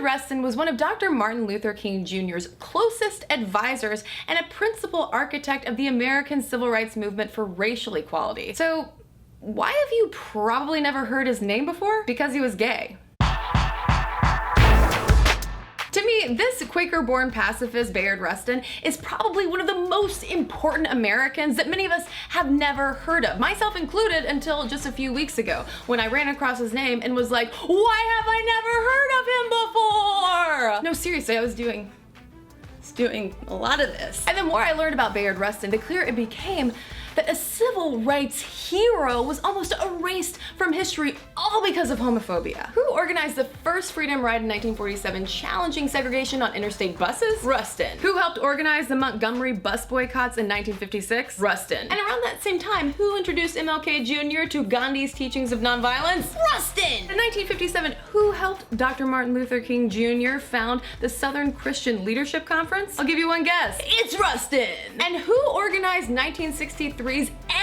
Bayard Rustin was one of Dr. Martin Luther King Jr.'s closest advisors and a principal architect of the American civil rights movement for racial equality. So why have you probably never heard his name before? Because he was gay. To me, this Quaker-born pacifist Bayard Rustin is probably one of the most important Americans that many of us have never heard of, myself included, until just a few weeks ago when I ran across his name and was like, why have I never heard of him before? No, seriously, I was doing a lot of this. And the more I learned about Bayard Rustin, the clearer it became that a civil rights hero was almost erased from history all because of homophobia. Who organized the first freedom ride in 1947 challenging segregation on interstate buses? Rustin. Who helped organize the Montgomery bus boycotts in 1956? Rustin. And around that same time, who introduced MLK Jr. to Gandhi's teachings of nonviolence? Rustin. In 1957, who helped Dr. Martin Luther King Jr. found the Southern Christian Leadership Conference? I'll give you one guess. It's Rustin. And who organized 1963's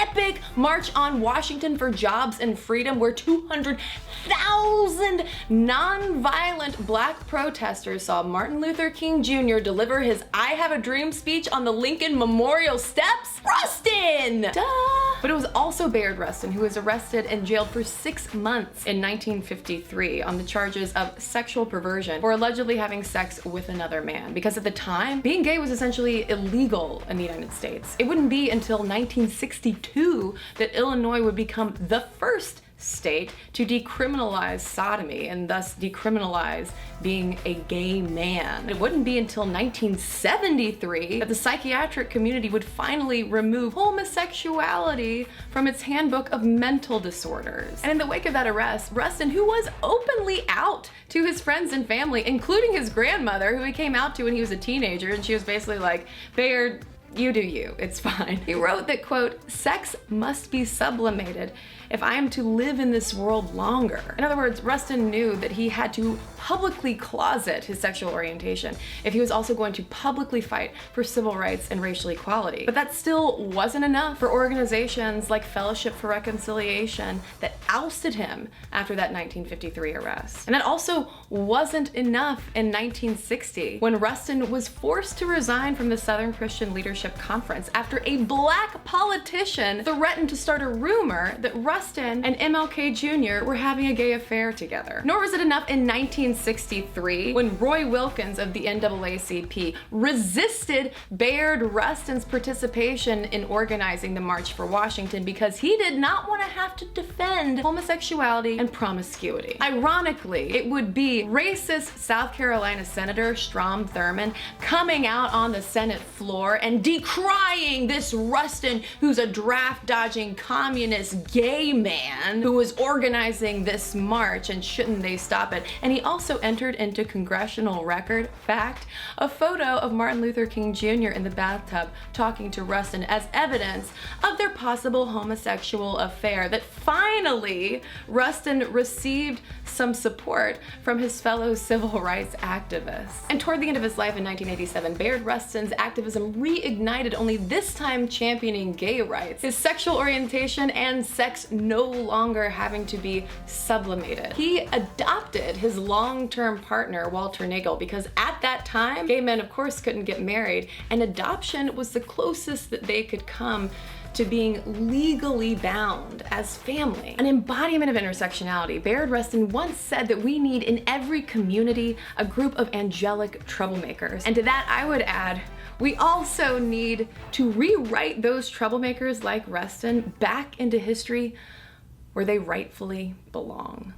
epic March on Washington for Jobs and Freedom, where 200,000 non-violent black protesters saw Martin Luther King Jr. deliver his I Have a Dream speech on the Lincoln Memorial steps? Rustin! Duh! But it was also Bayard Rustin who was arrested and jailed for 6 months in 1953 on the charges of sexual perversion for allegedly having sex with another man. Because at the time, being gay was essentially illegal in the United States. It wouldn't be until 1962 that Illinois would become the first state to decriminalize sodomy and thus decriminalize being a gay man. It wouldn't be until 1973 that the psychiatric community would finally remove homosexuality from its handbook of mental disorders. And in the wake of that arrest, Rustin, who was openly out to his friends and family, including his grandmother, who he came out to when he was a teenager, and she was basically like, Bayard, you do you, it's fine. He wrote that, quote, sex must be sublimated if I am to live in this world longer. In other words, Rustin knew that he had to publicly closet his sexual orientation if he was also going to publicly fight for civil rights and racial equality. But that still wasn't enough for organizations like Fellowship for Reconciliation that ousted him after that 1953 arrest. And that also wasn't enough in 1960 when Rustin was forced to resign from the Southern Christian Leadership Conference after a black politician threatened to start a rumor that Rustin and MLK Jr. were having a gay affair together. Nor was it enough in 1963 when Roy Wilkins of the NAACP resisted Bayard Rustin's participation in organizing the March for Washington because he did not want to have to defend homosexuality and promiscuity. Ironically, it would be racist South Carolina Senator Strom Thurmond coming out on the Senate floor and decrying this Rustin, who's a draft-dodging communist gay man who was organizing this march, and shouldn't they stop it. And he also entered into congressional record fact a photo of Martin Luther King Jr. in the bathtub talking to Rustin as evidence of their possible homosexual affair that finally Rustin received some support from his fellow civil rights activists. And toward the end of his life in 1987, Bayard Rustin's activism reignited, only this time championing gay rights, his sexual orientation and sex no longer having to be sublimated. He adopted his long-term partner, Walter Nagel, because at that time, gay men of course couldn't get married, and adoption was the closest that they could come to being legally bound as family. An embodiment of intersectionality, Bayard Rustin once said that we need in every community a group of angelic troublemakers. And to that I would add, we also need to rewrite those troublemakers like Rustin back into history where they rightfully belong.